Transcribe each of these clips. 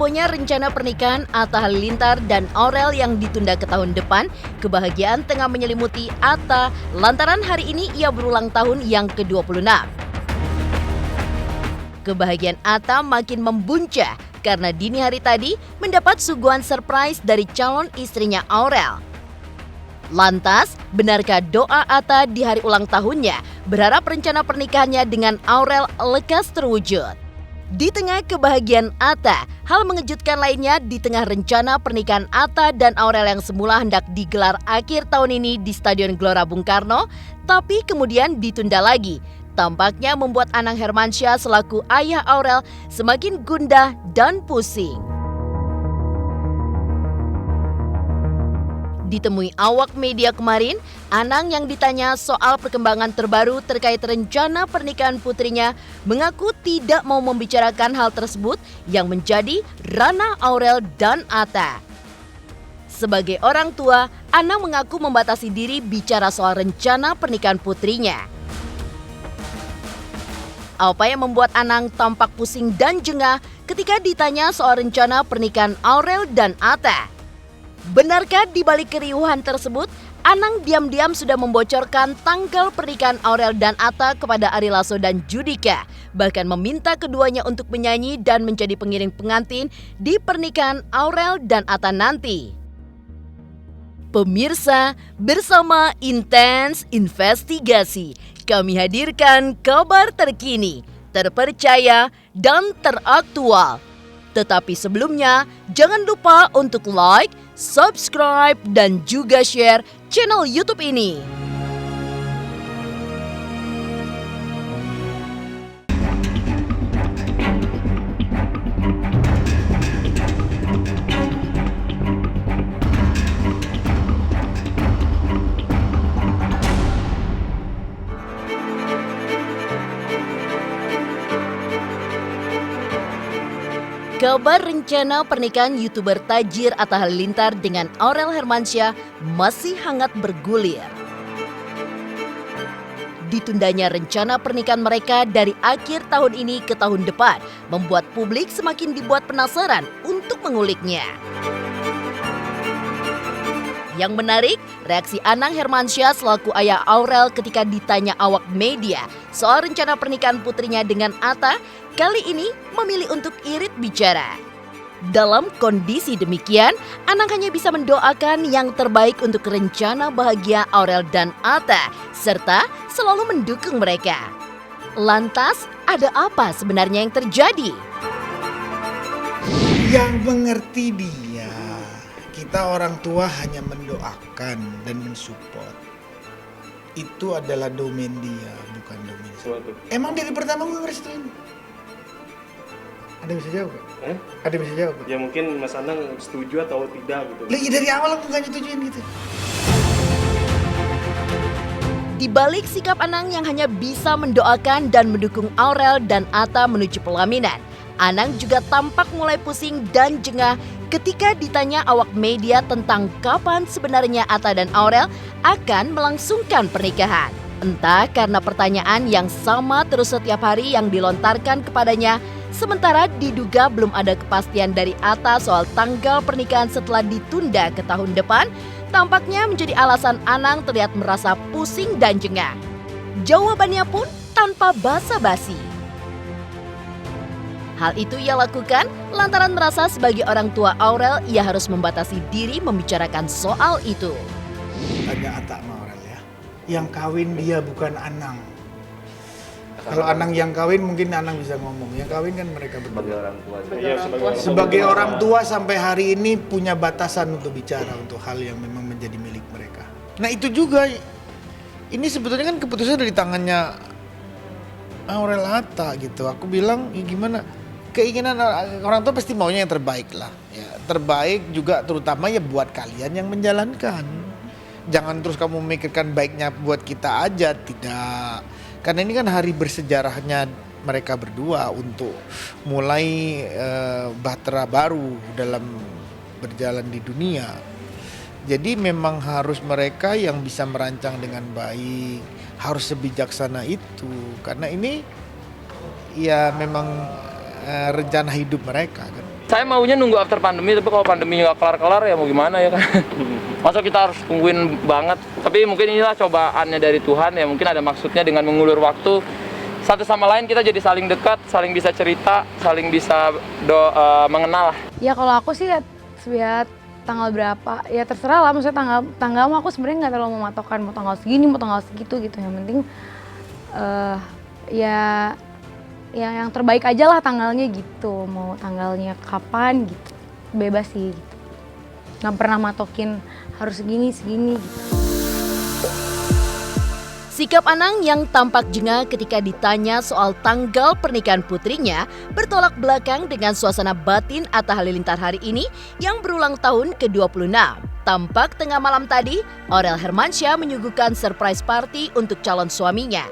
hebohnya rencana pernikahan Atta Halilintar dan Aurel yang ditunda ke tahun depan, kebahagiaan tengah menyelimuti Atta lantaran hari ini ia berulang tahun yang ke-26. Kebahagiaan Atta makin membuncah karena dini hari tadi mendapat suguhan surprise dari calon istrinya Aurel. Lantas, benarkah doa Atta di hari ulang tahunnya berharap rencana pernikahannya dengan Aurel lekas terwujud? Di tengah kebahagiaan Atta, hal mengejutkan lainnya di tengah rencana pernikahan Atta dan Aurel yang semula hendak digelar akhir tahun ini di Stadion Gelora Bung Karno, tapi kemudian ditunda lagi. Tampaknya membuat Anang Hermansyah selaku ayah Aurel semakin gundah dan pusing. Ditemui awak media kemarin, Anang yang ditanya soal perkembangan terbaru terkait rencana pernikahan putrinya mengaku tidak mau membicarakan hal tersebut yang menjadi ranah Aurel dan Atta. Sebagai orang tua, Anang mengaku membatasi diri bicara soal rencana pernikahan putrinya. Apa yang membuat Anang tampak pusing dan jengah ketika ditanya soal rencana pernikahan Aurel dan Atta? Benarkah di balik keriuhan tersebut, Anang diam-diam sudah membocorkan tanggal pernikahan Aurel dan Atta kepada Ari Lasso dan Judika, bahkan meminta keduanya untuk menyanyi dan menjadi pengiring pengantin di pernikahan Aurel dan Atta nanti. Pemirsa, bersama Intens Investigasi, kami hadirkan kabar terkini, terpercaya, dan teraktual. Tetapi sebelumnya, jangan lupa untuk like, subscribe, dan juga share channel YouTube ini. Kabar rencana pernikahan YouTuber tajir Atta Halilintar dengan Aurel Hermansyah masih hangat bergulir. Ditundanya rencana pernikahan mereka dari akhir tahun ini ke tahun depan membuat publik semakin dibuat penasaran untuk menguliknya. Yang menarik, reaksi Anang Hermansyah selaku ayah Aurel ketika ditanya awak media soal rencana pernikahan putrinya dengan Atta, kali ini memilih untuk irit bicara. Dalam kondisi demikian, Anang hanya bisa mendoakan yang terbaik untuk rencana bahagia Aurel dan Atta, serta selalu mendukung mereka. Lantas, ada apa sebenarnya yang terjadi? Yang mengerti dia, kita orang tua hanya mendoakan dan mensupport. Itu adalah domain dia, bukan domain saya. Emang dari pertama gue ngerestuin? Ada yang bisa jawab gak? Ada yang bisa jawab gak? Ya mungkin Mas Anang setuju atau tidak gitu. Lagi dari awal aku gak nyetujuin gitu. Di balik sikap Anang yang hanya bisa mendoakan dan mendukung Aurel dan Atta menuju pelaminan, Anang juga tampak mulai pusing dan jengah ketika ditanya awak media tentang kapan sebenarnya Atta dan Aurel akan melangsungkan pernikahan. Entah karena pertanyaan yang sama terus setiap hari yang dilontarkan kepadanya, sementara diduga belum ada kepastian dari Atta soal tanggal pernikahan setelah ditunda ke tahun depan, tampaknya menjadi alasan Anang terlihat merasa pusing dan jengah. Jawabannya pun tanpa basa-basi. Hal itu ia lakukan lantaran merasa sebagai orang tua Aurel ia harus membatasi diri membicarakan soal itu. Tanya Atta sama Aurel ya. Yang kawin dia bukan Anang. Kalau Anang yang kawin mungkin Anang bisa ngomong. Yang kawin kan mereka berdua. Sebagai orang tua. Sebagai orang tua sampai hari ini punya batasan untuk bicara untuk hal yang memang menjadi milik mereka. Nah itu juga, ini sebetulnya kan keputusan dari tangannya Aurel Atta gitu. Aku bilang ya gimana, keinginan orang tua pasti maunya yang terbaik lah. Ya, terbaik juga terutama ya buat kalian yang menjalankan. Jangan terus kamu memikirkan baiknya buat kita aja, tidak. Karena ini kan hari bersejarahnya mereka berdua untuk mulai bahtera baru dalam berjalan di dunia. Jadi memang harus mereka yang bisa merancang dengan baik, harus sebijaksana itu. Karena ini ya memang rencana hidup mereka kan. Saya maunya nunggu after pandemi, tapi kalau pandemi nggak kelar-kelar ya mau gimana ya kan. Masa kita harus tungguin banget. Tapi mungkin inilah cobaannya dari Tuhan ya, mungkin ada maksudnya dengan mengulur waktu. Satu sama lain kita jadi saling dekat, saling bisa cerita, saling bisa mengenal. Ya kalau aku sih lihat tanggal berapa, ya terserah lah. Maksudnya tanggal mah aku sebenarnya nggak terlalu mematokkan mau tanggal segini, mau tanggal segitu gitu. Yang penting ya yang terbaik aja lah tanggalnya gitu. Mau tanggalnya kapan gitu, bebas sih gitu. Nggak pernah matokin harus segini gitu. Sikap Anang yang tampak jengah ketika ditanya soal tanggal pernikahan putrinya bertolak belakang dengan suasana batin Atta Halilintar hari ini yang berulang tahun ke-26. Tampak tengah malam tadi, Aurel Hermansyah menyuguhkan surprise party untuk calon suaminya.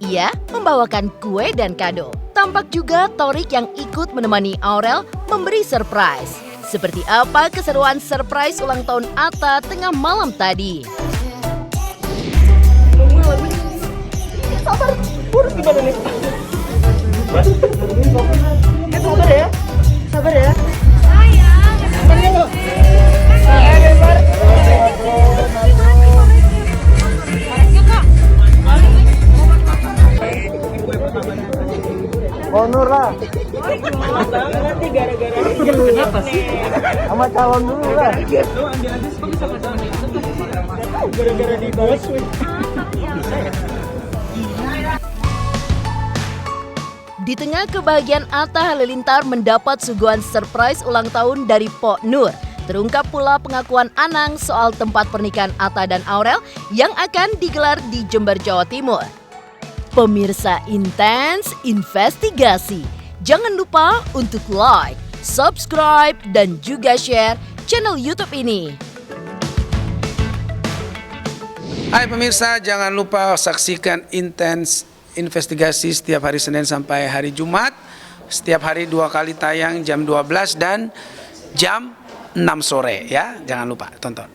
Ia membawakan kue dan kado. Tampak juga Thorik yang ikut menemani Aurel memberi surprise. Seperti apa keseruan surprise ulang tahun Atta tengah malam tadi? Sabar, urus gimana nih? Sabar ya, sabar ya. Honor lah. Nanti gara-gara Sama calon dulu lah. gara-gara di bos. Di tengah kebahagiaan Atta Halilintar mendapat suguhan surprise ulang tahun dari Pok Nur. Terungkap pula pengakuan Anang soal tempat pernikahan Atta dan Aurel yang akan digelar di Jember, Jawa Timur. Pemirsa Intens Investigasi, jangan lupa untuk like, subscribe, dan juga share channel YouTube ini. Hai pemirsa, jangan lupa saksikan Intens Investigasi setiap hari Senin sampai hari Jumat. Setiap hari 2 kali tayang jam 12 dan jam 6 sore ya. Jangan lupa tonton.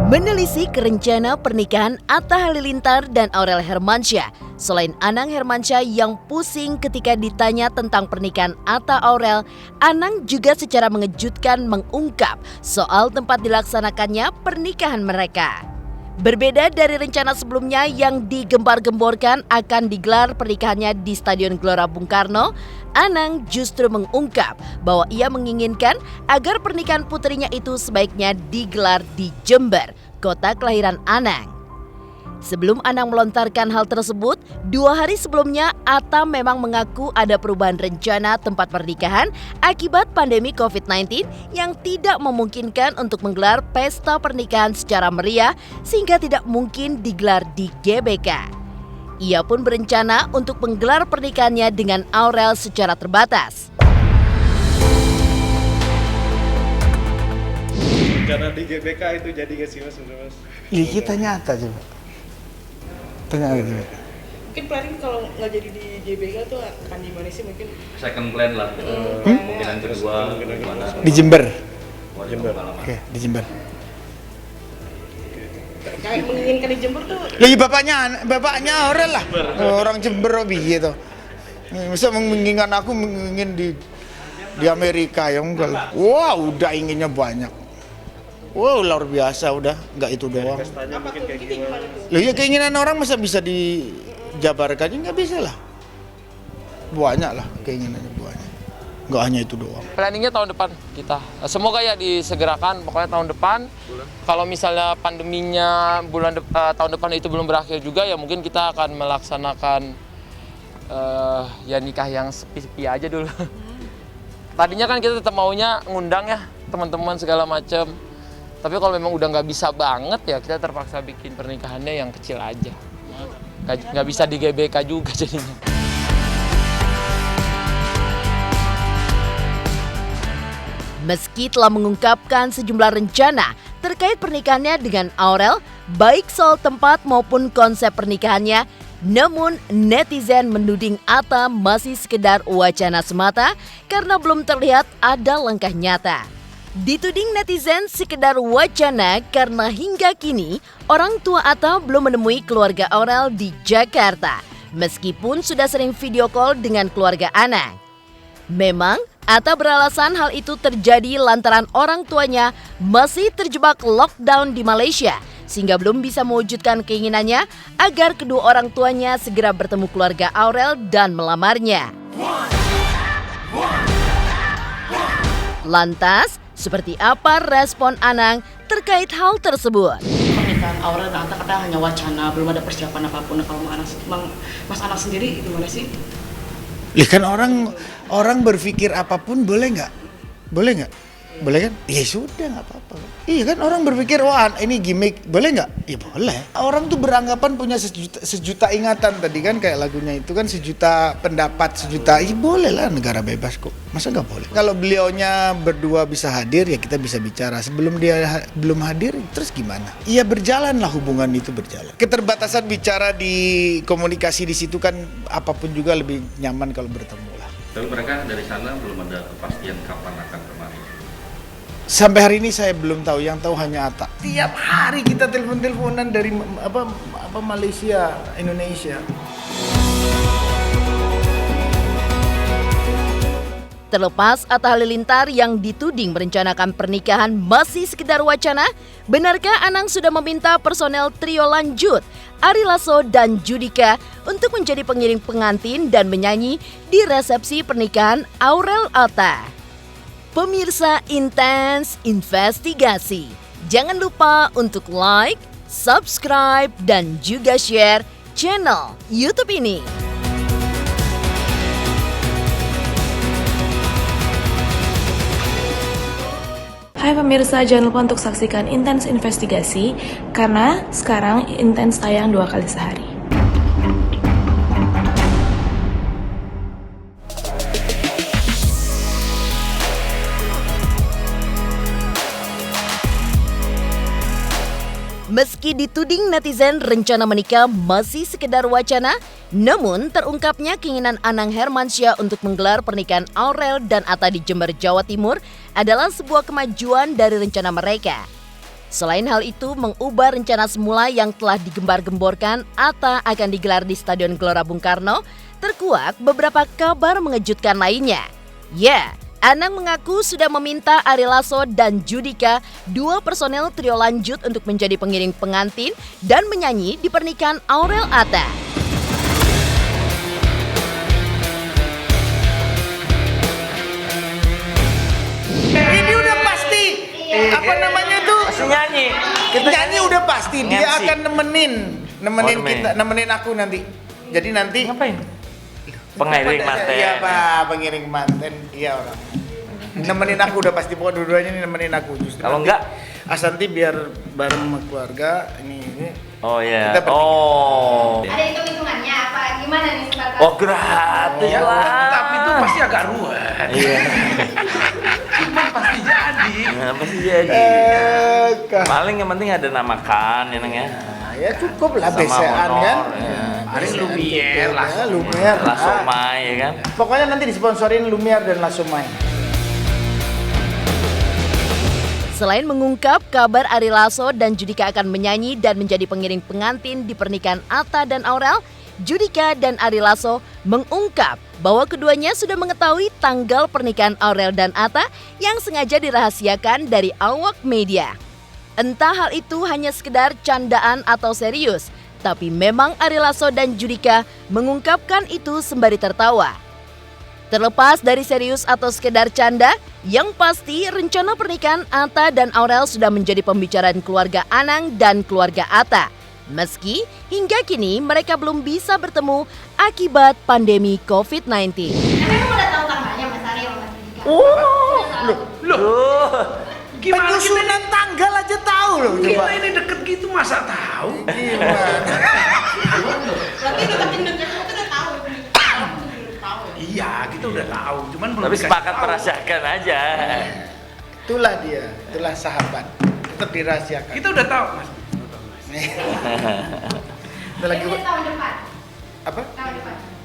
Menelisik rencana pernikahan Atta Halilintar dan Aurel Hermansyah. Selain Anang Hermansyah yang pusing ketika ditanya tentang pernikahan Atta Aurel, Anang juga secara mengejutkan mengungkap soal tempat dilaksanakannya pernikahan mereka. Berbeda dari rencana sebelumnya yang digembar-gemborkan akan digelar pernikahannya di Stadion Gelora Bung Karno, Anang justru mengungkap bahwa ia menginginkan agar pernikahan putrinya itu sebaiknya digelar di Jember, kota kelahiran Anang. Sebelum Anang melontarkan hal tersebut, 2 hari sebelumnya Atta memang mengaku ada perubahan rencana tempat pernikahan akibat pandemi COVID-19 yang tidak memungkinkan untuk menggelar pesta pernikahan secara meriah sehingga tidak mungkin digelar di GBK. Ia pun berencana untuk menggelar pernikahannya dengan Aurel secara terbatas. Karena di GBK itu jadi gak sih mas? Iya kita nyata coba. Tengah gitu. Mungkin planning kalau nggak jadi di JBK tuh akan di mana sih mungkin? Second plan lah. Kemungkinan kedua gimana? Di Jember. Oke, di Jember. Kayak menginginkan di Jember tuh. Lah iya bapaknya Aurel lah. Orang Jember gitu. Bisa menginginkan aku ingin di Amerika ya enggak lah. Wah, udah inginnya banyak. Wow, luar biasa udah, nggak itu doang. Apa tuh? Kita gimana tuh? Loh ya keinginan orang masa bisa dijabarkan? Nggak bisa lah. Banyak lah keinginannya banyak. Nggak hanya itu doang. Planningnya tahun depan kita. Semoga ya disegerakan, pokoknya tahun depan. Kalau misalnya pandeminya tahun depan itu belum berakhir juga, ya mungkin kita akan melaksanakan ya nikah yang sepi-sepi aja dulu. Tadinya kan kita tetap maunya ngundang ya teman-teman segala macam. Tapi kalau memang udah nggak bisa banget ya kita terpaksa bikin pernikahannya yang kecil aja. Nggak bisa di GBK juga jadinya. Meski telah mengungkapkan sejumlah rencana terkait pernikahannya dengan Aurel, baik soal tempat maupun konsep pernikahannya, Namun, netizen menuding Atta masih sekedar wacana semata karena belum terlihat ada langkah nyata. Dituding netizen sekedar wacana karena hingga kini orang tua Atta belum menemui keluarga Aurel di Jakarta, meskipun sudah sering video call dengan keluarga Anang. Memang, Atta beralasan hal itu terjadi lantaran orang tuanya masih terjebak lockdown di Malaysia, sehingga belum bisa mewujudkan keinginannya agar kedua orang tuanya segera bertemu keluarga Aurel dan melamarnya. Lantas, seperti apa respon Anang terkait hal tersebut? Pernikahan Aurel dan Atta katanya hanya wacana, belum ada persiapan apapun. Kalau Mas Anang sendiri gimana sih? Lihat kan orang berpikir apapun boleh nggak? Boleh nggak? Boleh kan? Ya sudah nggak apa-apa. Iya kan orang berpikir wah ini gimmick, boleh nggak? Ya boleh. Orang tuh beranggapan punya sejuta ingatan tadi kan kayak lagunya itu kan sejuta pendapat sejuta. Iya boleh lah negara bebas kok. Masa nggak boleh? Kalau beliaunya berdua bisa hadir ya kita bisa bicara. Sebelum dia belum hadir terus gimana? Iya berjalanlah hubungan itu berjalan. Keterbatasan bicara di komunikasi di situ kan apapun juga lebih nyaman kalau bertemu lah. Tapi mereka dari sana belum ada kepastian kapan akan kemari. Sampai hari ini saya belum tahu, yang tahu hanya Atta. Tiap hari kita telepon-teleponan dari Malaysia, Indonesia. Terlepas Atta Halilintar yang dituding merencanakan pernikahan masih sekedar wacana, benarkah Anang sudah meminta personel trio lanjut, Ari Lasso dan Judika untuk menjadi pengiring pengantin dan menyanyi di resepsi pernikahan Aurel Atta? Pemirsa Intens Investigasi, jangan lupa untuk like, subscribe, dan juga share channel YouTube ini. Hai pemirsa, jangan lupa untuk saksikan Intens Investigasi karena sekarang Intens tayang 2 kali sehari. Meski dituding netizen rencana menikah masih sekedar wacana, namun terungkapnya keinginan Anang Hermansyah untuk menggelar pernikahan Aurel dan Atta di Jember, Jawa Timur adalah sebuah kemajuan dari rencana mereka. Selain hal itu, mengubah rencana semula yang telah digembar-gemborkan Atta akan digelar di Stadion Gelora Bung Karno, terkuak beberapa kabar mengejutkan lainnya. Ya, Anang mengaku sudah meminta Ari Lasso dan Judika, 2 personel trio lanjut untuk menjadi pengiring pengantin dan menyanyi di pernikahan Aurel Atta. Ini udah pasti. Apa namanya tuh? Nyanyi. Nyanyi udah pasti. Dia MC. akan nemenin aku nanti. Jadi nanti Ngapain? Pengiring manten. Iya Pak, pengiring manten. Iya orang. Nemenin aku udah pasti, pokoknya dua-duanya nih nemenin aku. Justru Kalau nanti enggak? Asanti biar bareng sama keluarga ini. Oh ya. Kita pergi. Oh. Ada hitung-hitungannya apa? Gimana nih sebatas? Oh gratis Ya, lah. tapi itu pasti agak ruwet. Iya. Cuman pasti jadi. Nah, pasti jadi. Paling yang penting ada nama kan, ya Neng ya. Ya cukup lah Sama besean honor, kan. ya. Paling Lumiere lah. Lumiere. Lah somai ya kan. Pokoknya nanti disponsorin Lumiere dan Lasomai. Selain mengungkap kabar Ari Lasso dan Judika akan menyanyi dan menjadi pengiring pengantin di pernikahan Atta dan Aurel, Judika dan Ari Lasso mengungkap bahwa keduanya sudah mengetahui tanggal pernikahan Aurel dan Atta yang sengaja dirahasiakan dari awak media. Entah hal itu hanya sekedar candaan atau serius, tapi memang Ari Lasso dan Judika mengungkapkan itu sembari tertawa. Terlepas dari serius atau sekedar canda, yang pasti rencana pernikahan Atta dan Aurel sudah menjadi pembicaraan keluarga Anang dan keluarga Atta. Meski hingga kini mereka belum bisa bertemu akibat pandemi COVID-19. Emang udah tahu tanggalnya Mas Ari sama Mas Judika? Loh. Gimana Penyusunan tanggal aja tahu loh. kita ini deket gitu masa tahu? Berarti deketin-deketin itu udah tahu. Iya, kita udah tahu. Cuman belum Tapi dikasih sepakat tahu. merahasiakan aja. Itulah dia, itulah sahabat. Tetap dirahasiakan. Kita udah tahu, Mas. Itu lagi Ini tahun depan. Apa?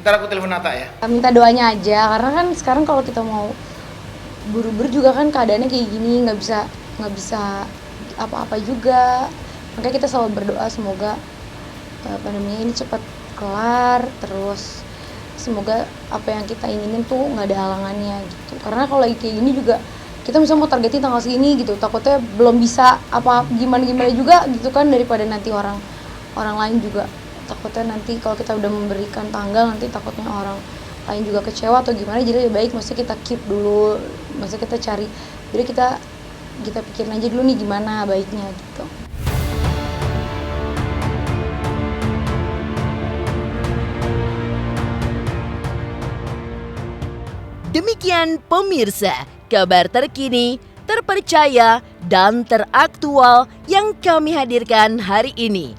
Ntar aku telepon Nata ya. Minta doanya aja, karena kan sekarang kalau kita mau buru-buru juga kan keadaannya kayak gini, nggak bisa apa-apa juga. Makanya kita selalu berdoa semoga pandeminya ini cepat kelar, terus semoga apa yang kita inginin tuh nggak ada halangannya gitu. Karena kalau lagi kayak gini juga kita misalnya mau targetin tanggal segini gitu, takutnya belum bisa apa gimana juga gitu kan, daripada nanti orang lain juga takutnya nanti kalau kita udah memberikan tanggal nanti takutnya orang lain juga kecewa atau gimana. Jadi lebih baik maksudnya kita keep dulu, maksudnya kita cari, jadi kita pikirin aja dulu nih gimana baiknya gitu. Demikian pemirsa, kabar terkini, terpercaya, dan teraktual yang kami hadirkan hari ini.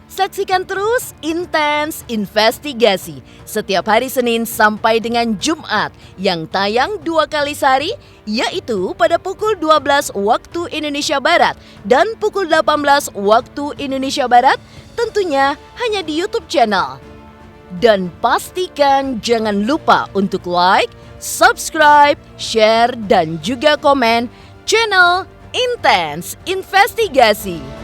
Saksikan terus Intens Investigasi setiap hari Senin sampai dengan Jumat yang tayang 2 kali sehari, yaitu pada pukul 12 waktu Indonesia Barat dan pukul 18 waktu Indonesia Barat, tentunya hanya di YouTube channel. Dan pastikan jangan lupa untuk like, subscribe, share, dan juga komen channel Intens Investigasi.